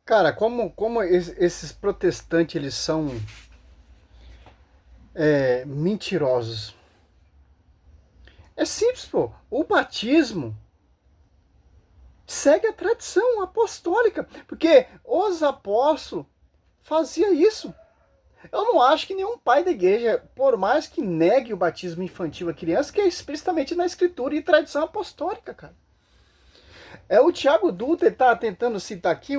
Cara, como esses protestantes, eles são mentirosos. É simples, pô. O batismo segue a tradição apostólica, porque os apóstolos faziam isso. Eu não acho que nenhum pai da igreja, por mais que negue o batismo infantil à criança, que é explicitamente na escritura e tradição apostólica, cara. O Tiago Dutra, ele tá tentando citar aqui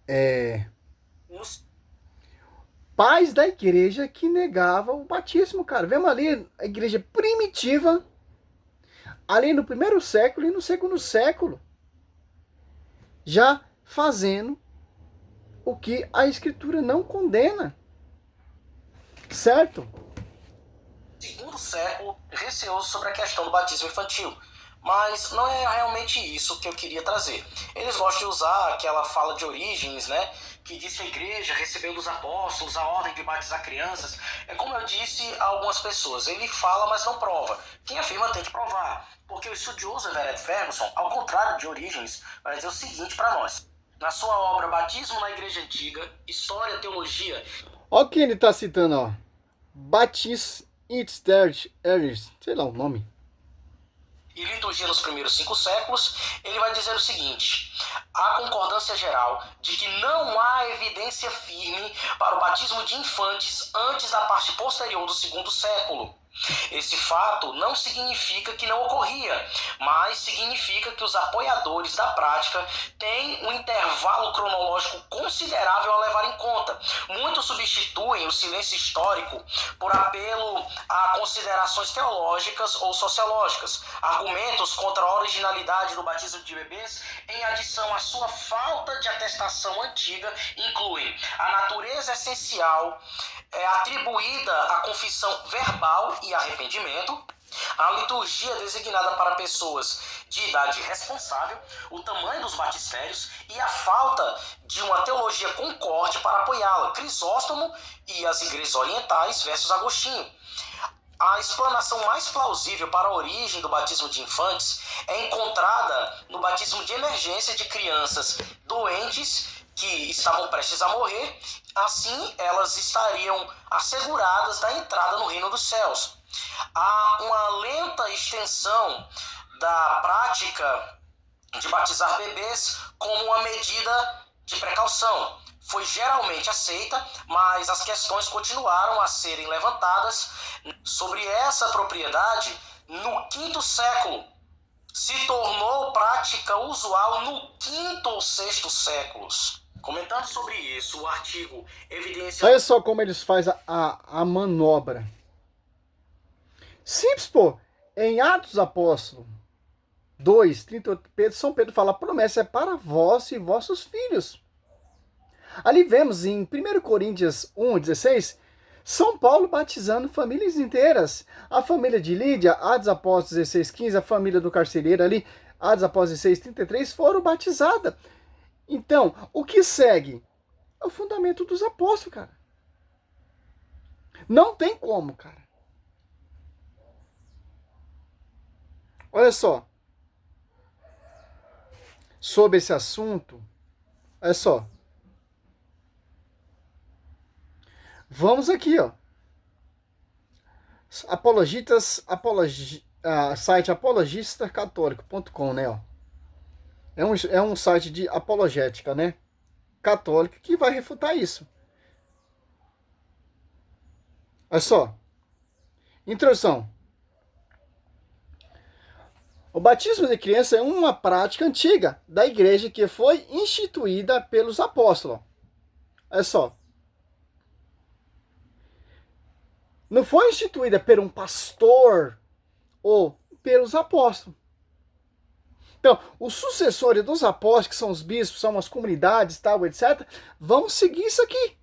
é, os pais da igreja que negavam o batismo, cara. Vemos ali a igreja primitiva, ali no primeiro século e no segundo século, já fazendo o que a escritura não condena. Certo? Segundo século, receoso sobre a questão do batismo infantil. Mas não é realmente isso que eu queria trazer. Eles gostam de usar aquela fala de Origens, né? Que diz que a igreja recebeu dos apóstolos a ordem de batizar crianças. É como eu disse a algumas pessoas, ele fala, mas não prova. Quem afirma tem que provar. Porque o estudioso Everett Ferguson, ao contrário de Origens, vai dizer o seguinte para nós. Na sua obra Batismo na Igreja Antiga, História, Teologia... Olha quem ele está citando, ó. Baptist sei lá o nome. E liturgia nos primeiros 5 séculos, ele vai dizer o seguinte: há concordância geral de que não há evidência firme para o batismo de infantes antes da parte posterior do segundo século. Esse fato não significa que não ocorria, mas significa que os apoiadores da prática têm um intervalo cronológico considerável a levar em conta. Muitos substituem o silêncio histórico por apelo a considerações teológicas ou sociológicas. Argumentos contra a originalidade do batismo de bebês, em adição à sua falta de atestação antiga, incluem a natureza essencial atribuída à confissão verbal e arrependimento, a liturgia designada para pessoas de idade responsável, o tamanho dos batistérios e a falta de uma teologia concorde para apoiá-la, Crisóstomo e as igrejas orientais versus Agostinho. A explanação mais plausível para a origem do batismo de infantes é encontrada no batismo de emergência de crianças doentes que estavam prestes a morrer. Assim, elas estariam asseguradas da entrada no reino dos céus. Há uma lenta extensão da prática de batizar bebês como uma medida de precaução. Foi geralmente aceita, mas as questões continuaram a serem levantadas sobre essa propriedade no quinto século. Se tornou prática usual no quinto ou sexto séculos. Comentando sobre isso, o artigo Evidência... Olha só como eles fazem a manobra. Simples, pô. Em Atos dos Apóstolos 2, 38, São Pedro fala, a promessa é para vós e vossos filhos. Ali vemos em 1 Coríntios 1, 16, São Paulo batizando famílias inteiras. A família de Lídia, Atos Apóstolos 16, 15, a família do carcereiro ali, Atos Apóstolos 16, 33, foram batizadas. Então, o que segue? É o fundamento dos apóstolos, cara. Não tem como, cara. Olha só. Sobre esse assunto, olha só. Vamos aqui, ó. Site apologistacatólico.com, né, ó. É um site de apologética, né? Católica, que vai refutar isso. Olha só. Introdução. O batismo de criança é uma prática antiga da igreja que foi instituída pelos apóstolos. Olha só. Não foi instituída por um pastor ou pelos apóstolos. Então, os sucessores dos apóstolos, que são os bispos, são as comunidades, tal, etc., vão seguir isso aqui.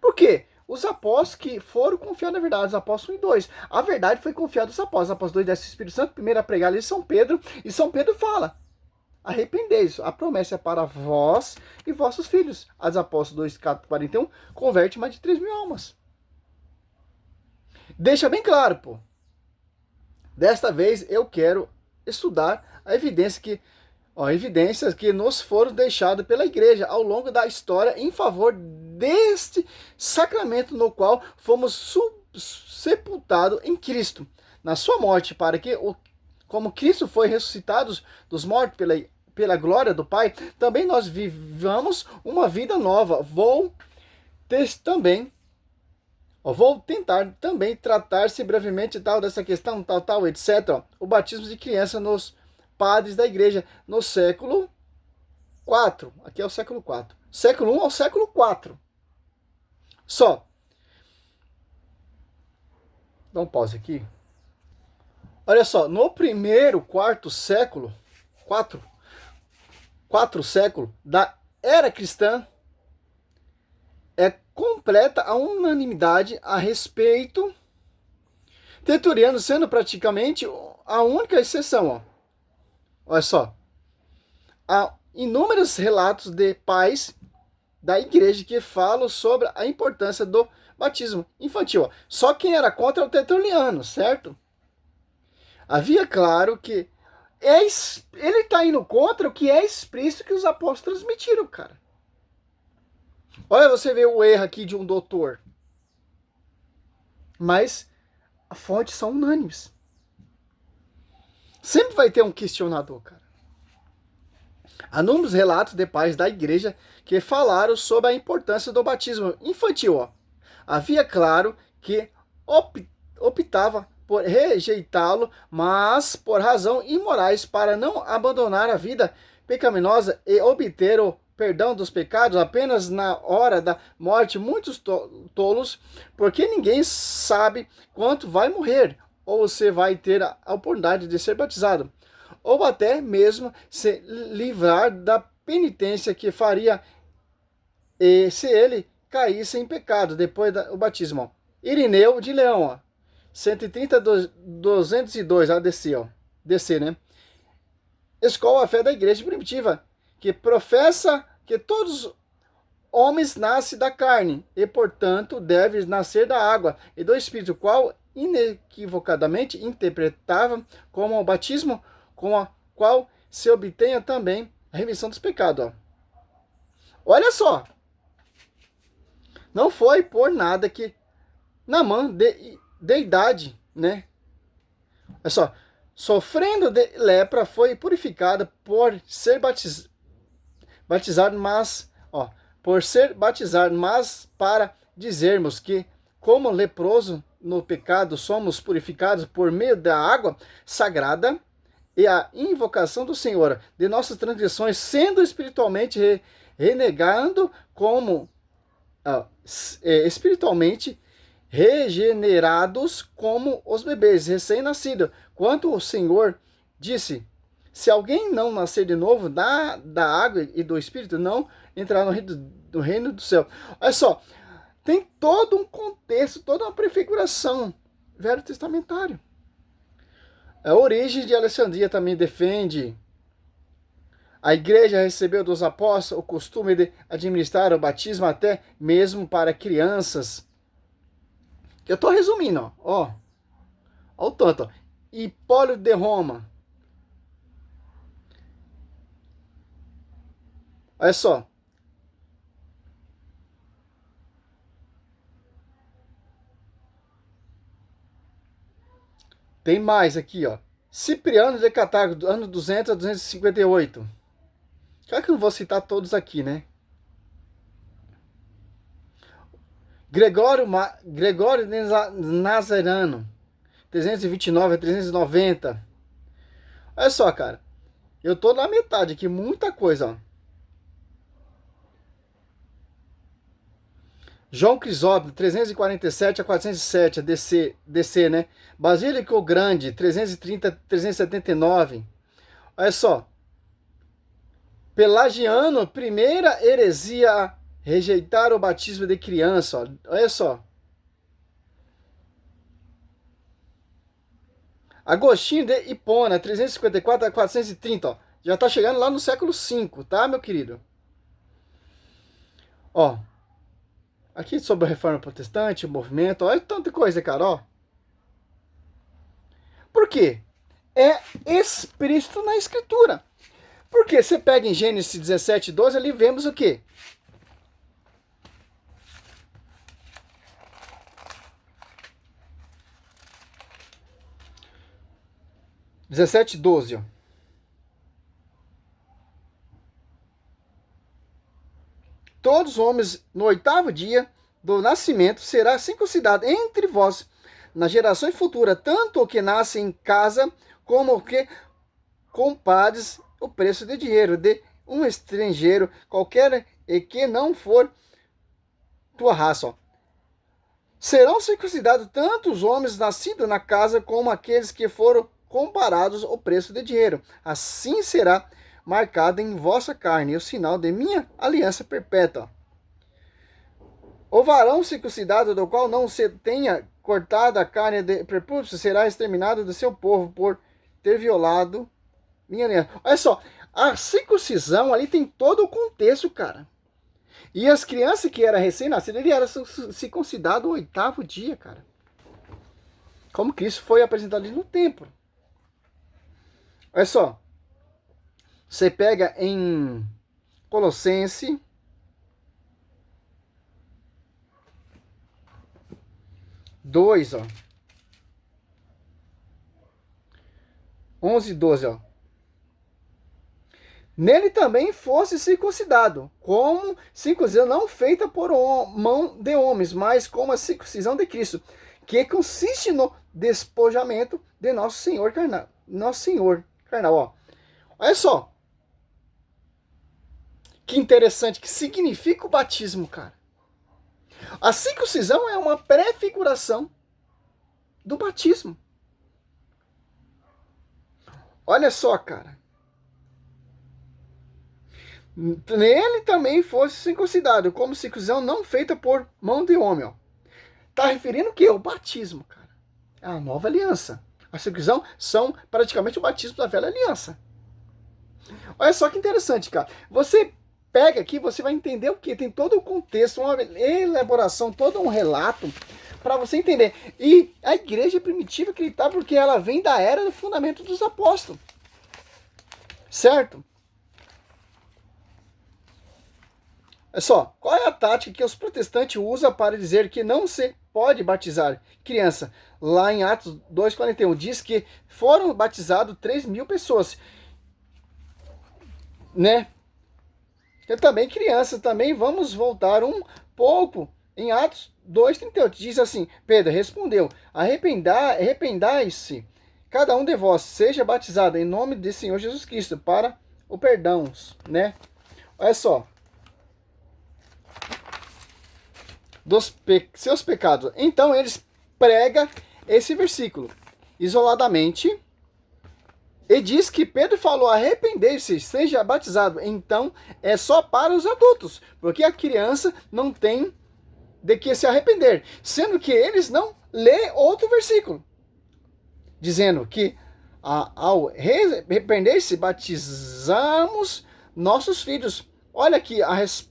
Por quê? Os apóstolos que foram confiados na verdade, os apóstolos 1 e 2. A verdade foi confiada aos apóstolos. Apóstolos 2 desce o Espírito Santo, primeiro a pregar ali São Pedro, e São Pedro fala, arrependei-vos, a promessa é para vós e vossos filhos. As Apóstolos 2, 41, converte mais de 3.000 almas. Deixa bem claro, pô. Desta vez eu quero estudar evidências que nos foram deixadas pela igreja ao longo da história em favor deste sacramento no qual fomos sepultados em Cristo, na sua morte, para que, como Cristo foi ressuscitado dos mortos pela glória do Pai, também nós vivamos uma vida nova. Vou tentar também tratar-se brevemente dessa questão, etc. O batismo de criança nos padres da igreja no século IV. Aqui é o século IV. Século I ao século IV. Só. Dá um pause aqui. Olha só, no primeiro, quarto século, quatro séculos da era cristã, é completa a unanimidade a respeito, Tertuliano sendo praticamente a única exceção. Olha só, há inúmeros relatos de pais da igreja que falam sobre a importância do batismo infantil. Só quem era contra é o Tertuliano, certo? Havia claro que ele está indo contra o que é explícito que os apóstolos transmitiram, cara. Olha, você vê o erro aqui de um doutor. Mas as fontes são unânimes. Sempre vai ter um questionador, cara. Há inúmeros relatos de pais da igreja que falaram sobre a importância do batismo infantil. Havia claro que optava por rejeitá-lo, mas por razão imorais para não abandonar a vida pecaminosa e obter o perdão dos pecados apenas na hora da morte. Muitos tolos, porque ninguém sabe quanto vai morrer, ou você vai ter a oportunidade de ser batizado, ou até mesmo se livrar da penitência que faria se ele caísse em pecado depois do batismo. Irineu de Leão, 130, 202 ADC, DC, né? Escola a fé da igreja primitiva, que professa que todos os homens nascem da carne, e portanto devem nascer da água e do Espírito, qual inequivocadamente interpretava como o batismo, com o qual se obtenha também a remissão dos pecados. Olha só, não foi por nada que Naamã, de idade, né? Olha só, sofrendo de lepra, foi purificada por ser batizado, mas para dizermos que, como leproso no pecado, somos purificados por meio da água sagrada e a invocação do Senhor de nossas transgressões, sendo espiritualmente renegando como espiritualmente regenerados como os bebês recém-nascidos. Quanto o Senhor disse: se alguém não nascer de novo da água e do Espírito, não entrará no reino do céu. Olha só, tem todo um contexto, toda uma prefiguração velho testamentário. A origem de Alexandria também defende. A igreja recebeu dos apóstolos o costume de administrar o batismo até mesmo para crianças. Eu estou resumindo, ó o tanto. Hipólito de Roma. Olha só. Tem mais aqui, ó. Cipriano de Cartago, do ano 200 a 258. Claro que eu não vou citar todos aqui, né? Gregório Nazareno, 329 a 390. Olha só, cara. Eu tô na metade aqui, muita coisa, ó. João Crisóstomo, 347 a 407, DC, né? Basílico Grande, 330 a 379. Olha só. Pelagiano, primeira heresia a rejeitar o batismo de criança. Ó. Olha só. Agostinho de Hipona, 354 a 430. Ó. Já tá chegando lá no século V, tá, meu querido? Ó. Aqui sobre a reforma protestante, o movimento, olha tanta coisa, cara, ó. Por quê? é explícito na Escritura. Porque você pega em Gênesis 17, 12, ali vemos o quê? Dezessete, 12, ó. Todos os homens no 8º dia do nascimento será circuncidado entre vós na geração futura, tanto o que nasce em casa como o que compadres o preço de dinheiro de um estrangeiro qualquer e que não for tua raça. Ó. Serão circuncidados tanto os homens nascidos na casa como aqueles que foram comparados o preço de dinheiro. Assim será marcado em vossa carne o sinal de minha aliança perpétua. O varão circuncidado, do qual não se tenha cortado a carne de prepúcio, será exterminado do seu povo por ter violado minha aliança. Olha só, a circuncisão ali tem todo o contexto, cara. E as crianças que eram recém-nascidas, ele era circuncidado o 8º dia, cara. Como Cristo foi apresentado ali no templo. Olha só. Você pega em Colossenses 2, ó. 11 e 12, ó. Nele também fosse circuncidado, como circuncisão não feita por mão de homens, mas como a circuncisão de Cristo, que consiste no despojamento de nosso Senhor carnal. Nosso Senhor carnal, ó. Olha só. Que interessante, que significa o batismo, cara. A circuncisão é uma prefiguração do batismo. Olha só, cara. Nele também fosse circuncidado, como circuncisão não feita por mão de homem. Ó. Tá referindo o quê? O batismo, cara. É a nova aliança. A circuncisão são praticamente o batismo da velha aliança. Olha só que interessante, cara. Você pega aqui, você vai entender o que? Tem todo o contexto, uma elaboração, todo um relato para você entender. E a igreja primitiva acreditar porque ela vem da era do fundamento dos apóstolos. Certo? É só, qual é a tática que os protestantes usam para dizer que não se pode batizar criança? Lá em Atos 2,41 diz que foram batizados 3.000 pessoas. Né? E também criança, também vamos voltar um pouco em Atos 2,38. Diz assim, Pedro respondeu, arrependai-se, cada um de vós seja batizado em nome de Senhor Jesus Cristo para o perdão, né? Olha só. Dos seus pecados. Então eles pregam esse versículo isoladamente e diz que Pedro falou: arrependei-se, seja batizado. Então é só para os adultos, porque a criança não tem de que se arrepender, sendo que eles não lê outro versículo dizendo que ao arrepender-se batizamos nossos filhos. Olha aqui a resposta.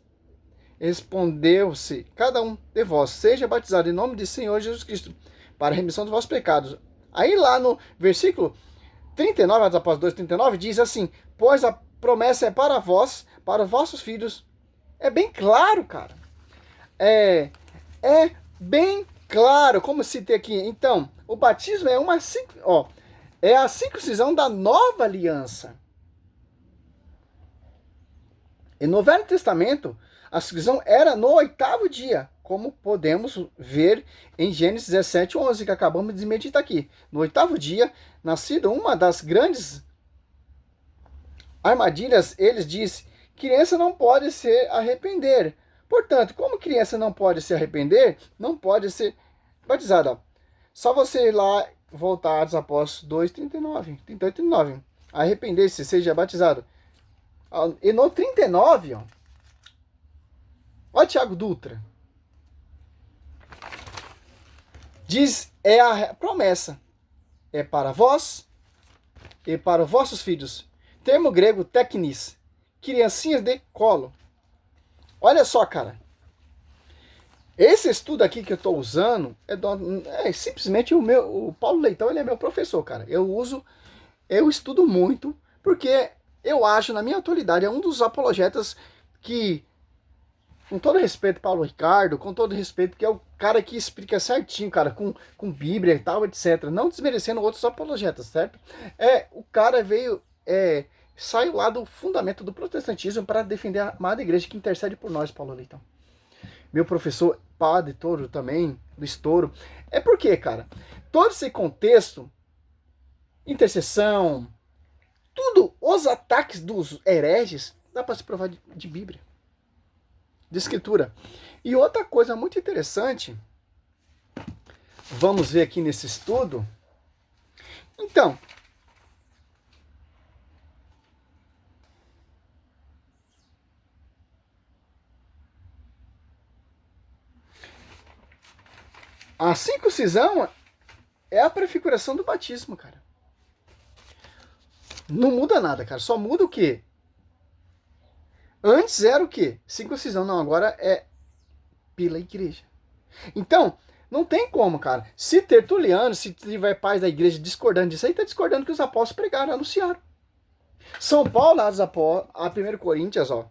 Respondeu-se, cada um de vós seja batizado em nome de Senhor Jesus Cristo, para a remissão dos vossos pecados. Aí lá no versículo 39, Atos Apóstolos 2:39, diz assim, pois a promessa é para vós, para os vossos filhos. É bem claro, cara. É bem claro, como citei aqui. Então, o batismo é é a circuncisão da nova aliança. E no Velho Testamento, a circuncisão era no 8º dia, como podemos ver em Gênesis 17:11, que acabamos de meditar aqui. No 8º dia, nascido uma das grandes armadilhas, eles dizem, criança não pode se arrepender. Portanto, como criança não pode se arrepender, não pode ser batizada. Só você ir lá, voltar aos Apóstolos 2:39, 38 e 39. Arrepender-se, seja batizado. E no 39, ó. Olha Tiago Dutra. Diz, é a promessa. É para vós e para os vossos filhos. Termo grego teknis. Criancinhas de colo. Olha só, cara. Esse estudo aqui que eu estou usando é simplesmente o Paulo Leitão, ele é meu professor, cara. Eu uso eu estudo muito, porque eu acho, na minha atualidade, é um dos apologetas que, com todo respeito, Paulo Ricardo, com todo respeito, que é o cara que explica certinho, cara, com Bíblia e tal, etc. Não desmerecendo outros apologetas, certo? O cara saiu lá do fundamento do protestantismo para defender a amada igreja que intercede por nós, Paulo Leitão. Meu professor, Padre Toro também, do Estouro. É porque, cara, todo esse contexto, intercessão, tudo, os ataques dos hereges, dá para se provar de Bíblia, de Escritura. E outra coisa muito interessante, vamos ver aqui nesse estudo. Então, a circuncisão é a prefiguração do batismo, cara. Não muda nada, cara. Só muda o quê? Antes era o quê? Circuncisão. Não, agora é pela igreja. Então, não tem como, cara. Se Tertuliano, se tiver pais da igreja discordando disso aí, tá discordando que os apóstolos pregaram, anunciaram. São Paulo, a 1 Coríntios, ó.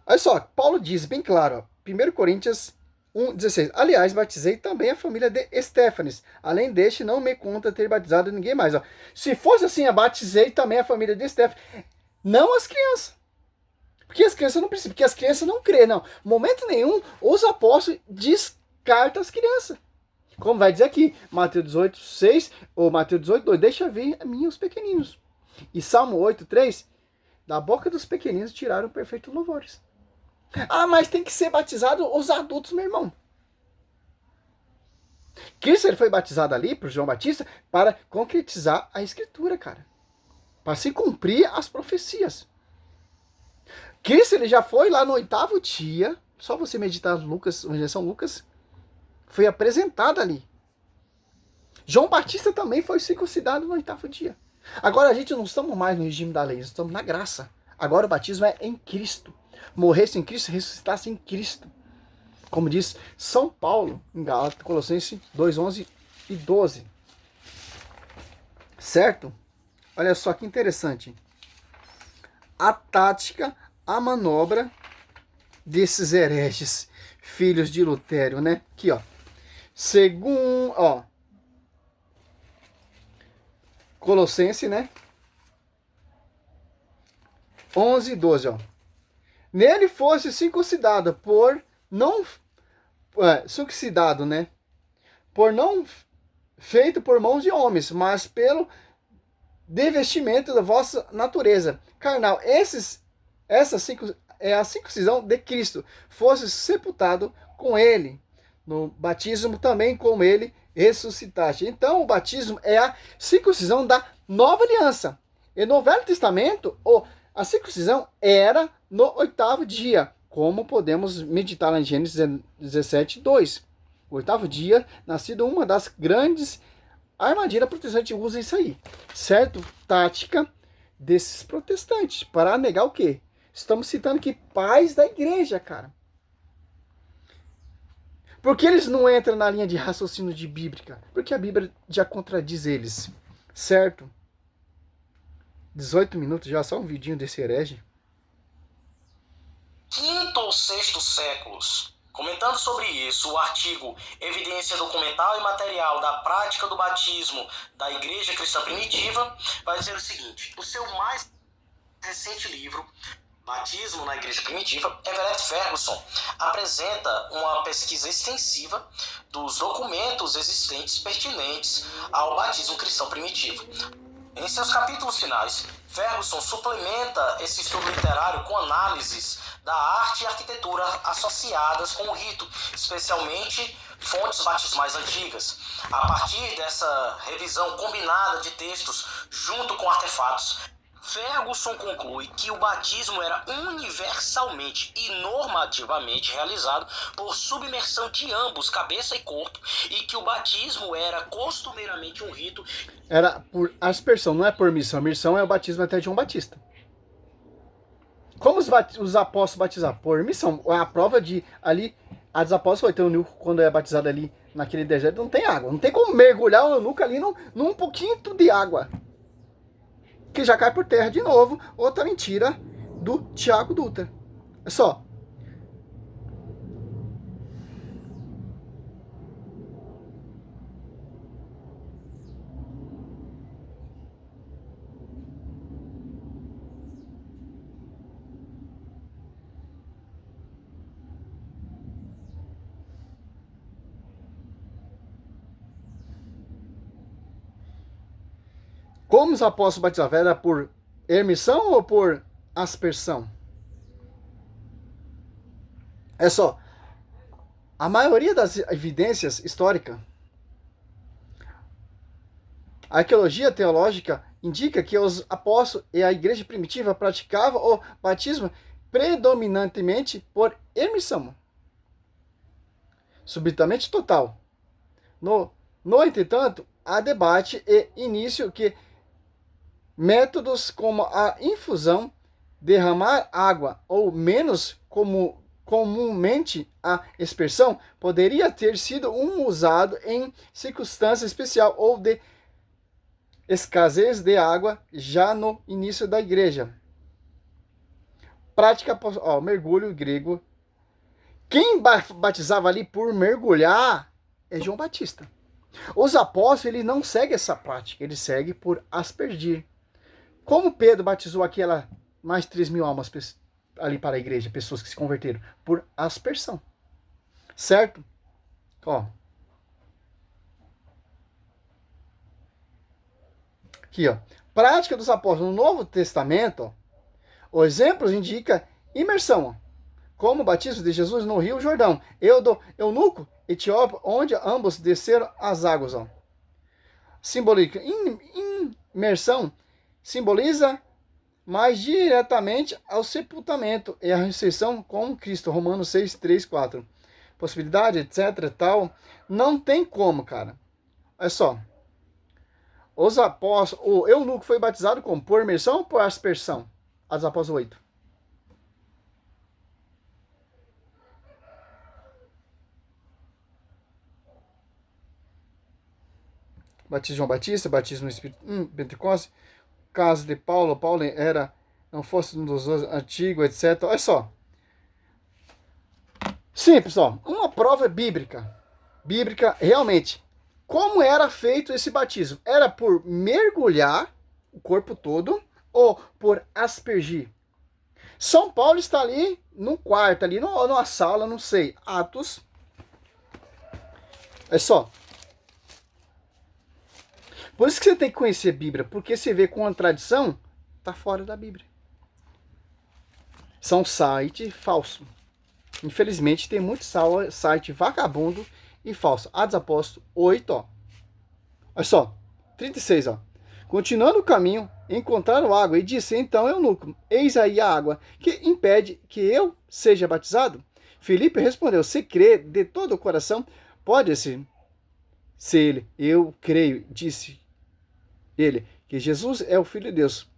Olha só, Paulo diz bem claro, ó, 1 Coríntios 1,16. Aliás, batizei também a família de Estéfanes. Além deste, não me conta ter batizado ninguém mais. Ó. Se fosse assim, eu batizei também a família de Estéfanes. Não as crianças. Porque as crianças não precisam, porque as crianças não crêem, não. Momento nenhum, os apóstolos descartam as crianças. Como vai dizer aqui, Mateus 18, 6, ou Mateus 18, 2, deixa vir a mim os pequeninos. E Salmo 8, 3, da boca dos pequeninos tiraram perfeitos louvores. Ah, mas tem que ser batizado os adultos, meu irmão. Cristo ele foi batizado ali por João Batista para concretizar a escritura, cara. Para se cumprir as profecias. Cristo ele já foi lá no 8º dia, só você meditar Lucas, São Lucas, foi apresentado ali. João Batista também foi circuncidado no 8º dia. Agora a gente não estamos mais no regime da lei, estamos na graça. Agora o batismo é em Cristo. Morresse em Cristo, ressuscitasse em Cristo. Como diz São Paulo, em Gálatas, Colossenses 2, 11 e 12. Certo? Olha só que interessante. A tática, a manobra desses hereges, filhos de Lutério, né? Aqui, ó. Segundo, ó. Colossenses, né? 11 e 12, ó. Nele fosse circuncidado por não circuncidado, né? Por não feito por mãos de homens, mas pelo devestimento da vossa natureza carnal. Essa é a circuncisão de Cristo. Fosse sepultado com ele no batismo, também com ele ressuscitaste. Então o batismo é a circuncisão da nova aliança. E no Velho Testamento, a circuncisão era no 8º dia, como podemos meditar lá em Gênesis 17, 2. O 8º dia, nascido uma das grandes armadilhas protestantes, usa isso aí, certo? Tática desses protestantes, para negar o quê? Estamos citando aqui pais da igreja, cara. Por que eles não entram na linha de raciocínio de Bíblia? Porque a Bíblia já contradiz eles, certo? 18 minutos já, só um vidinho desse herege. 5º ou 6º séculos. Comentando sobre isso, o artigo Evidência Documental e Material da Prática do Batismo da Igreja Cristã Primitiva vai dizer o seguinte: o seu mais recente livro, Batismo na Igreja Primitiva, Everett Ferguson apresenta uma pesquisa extensiva dos documentos existentes pertinentes ao batismo cristão primitivo. Em seus capítulos finais, Ferguson suplementa esse estudo literário com análises da arte e arquitetura associadas com o rito, especialmente fontes batismais antigas. A partir dessa revisão combinada de textos junto com artefatos, Ferguson conclui que o batismo era universalmente e normativamente realizado por submersão de ambos, cabeça e corpo, e que o batismo era costumeiramente um rito. Era por aspersão, não é por missão. Missão é o batismo até João Batista. Como os apóstolos batizaram? Por missão. A prova de ali, a dos apóstolos foi ter quando é batizado ali Naquele deserto não tem água. Não tem como mergulhar o eunuco ali num pouquinho de água. Que já cai por terra de novo. Outra mentira do Tiago Dutra. É só. Como os apóstolos batizavam? Era por ermissão ou por aspersão? É só. A maioria das evidências históricas, a arqueologia teológica indica que os apóstolos e a igreja primitiva praticavam o batismo predominantemente por emissão, subitamente total. No entretanto, há debate e início que métodos como a infusão, derramar água ou menos comumente a expersão poderia ter sido usado em circunstância especial ou de escassez de água já no início da igreja. Prática, mergulho grego. Quem batizava ali por mergulhar é João Batista. Os apóstolos, ele não segue essa prática, ele segue por aspergir. Como Pedro batizou aquela mais de 3.000 almas ali para a igreja, pessoas que se converteram? Por aspersão. Certo? Ó. Aqui, ó. Prática dos apóstolos no Novo Testamento, ó. O exemplo indica imersão, ó, como o batismo de Jesus no Rio Jordão. Eunuco, Etiópia, onde ambos desceram as águas. Ó. Simbólica. Imersão simboliza mais diretamente ao sepultamento e a ressurreição com Cristo. Romanos 6, 3, 4. Possibilidade, etc. Tal. Não tem como, cara. Olha só. Os apóstolos, o eunuco foi batizado como? Por imersão ou por aspersão? Atos Apóstolos 8. Batismo de João Batista, batismo no Espírito, Pentecostes, caso de Paulo não fosse um dos antigos, etc. Olha só. Simples, ó. Uma prova bíblica. Bíblica, realmente. Como era feito esse batismo? Era por mergulhar o corpo todo ou por aspergir? São Paulo está ali no quarto, ali numa sala, não sei. Atos. É só. Por isso que você tem que conhecer a Bíblia, porque você vê com a tradição, tá fora da Bíblia. São sites falsos. Infelizmente, tem muito site vagabundo e falso. Atos Apóstolos 8, ó. Olha só, 36, ó. Continuando o caminho, encontraram água e disse, então eunuco, eis aí a água, que impede que eu seja batizado? Filipe respondeu, se crê de todo o coração, pode-se. Se ele, eu creio, disse ele, que Jesus é o Filho de Deus.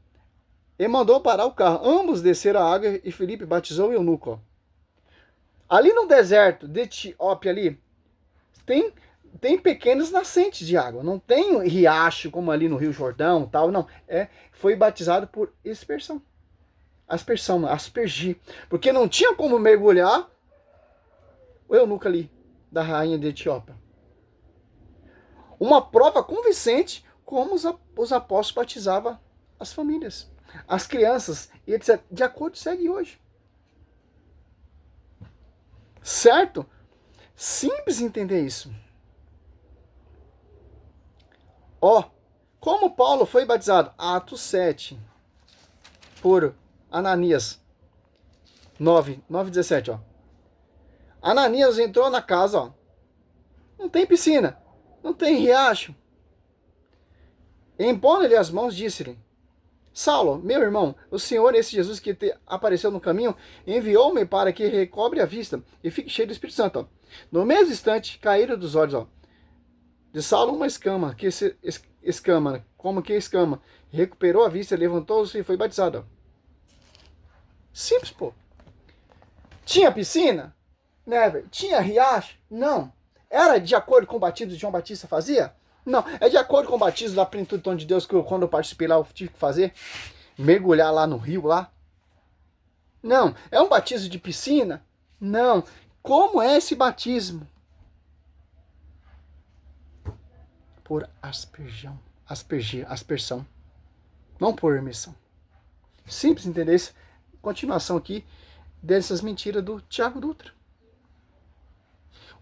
E mandou parar o carro. Ambos desceram a água e Filipe batizou o eunuco. Ó. Ali no deserto de Etiópia, ali, tem pequenas nascentes de água. Não tem um riacho como ali no Rio Jordão, tal, não. Foi batizado por aspersão. Aspergir. Porque não tinha como mergulhar o eunuco ali, da rainha de Etiópia. Uma prova convincente como os apóstolos batizavam as famílias, as crianças, e etc. De acordo segue hoje. Certo? Simples entender isso. Ó, como Paulo foi batizado? Atos 7, por Ananias. 9:17, ó. Ananias entrou na casa, ó. Não tem piscina, não tem riacho. Impondo-lhe as mãos, disse-lhe, Saulo, meu irmão, o Senhor, esse Jesus que te apareceu no caminho, enviou-me para que recobre a vista e fique cheio do Espírito Santo. Ó. No mesmo instante, caíram dos olhos, ó, de Saulo uma escama, como que escama. Recuperou a vista, levantou-se e foi batizado. Ó. Simples, pô. Tinha piscina? Never. Tinha riacho? Não. Era de acordo com o batismo que João Batista fazia? Não. É de acordo com o batismo da plenitude do dom de Deus que quando eu participei lá eu tive que fazer? Mergulhar lá no rio lá? Não. É um batismo de piscina? Não. Como é esse batismo? Por aspersão. Não por emissão. Simples, entender isso? Continuação aqui dessas mentiras do Tiago Dutra.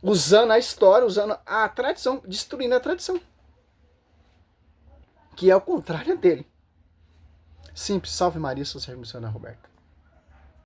Usando a história, usando a tradição, destruindo a tradição. Que é o contrário dele. Simples. Salve Maria, sou o Sérgio Missionário Roberto.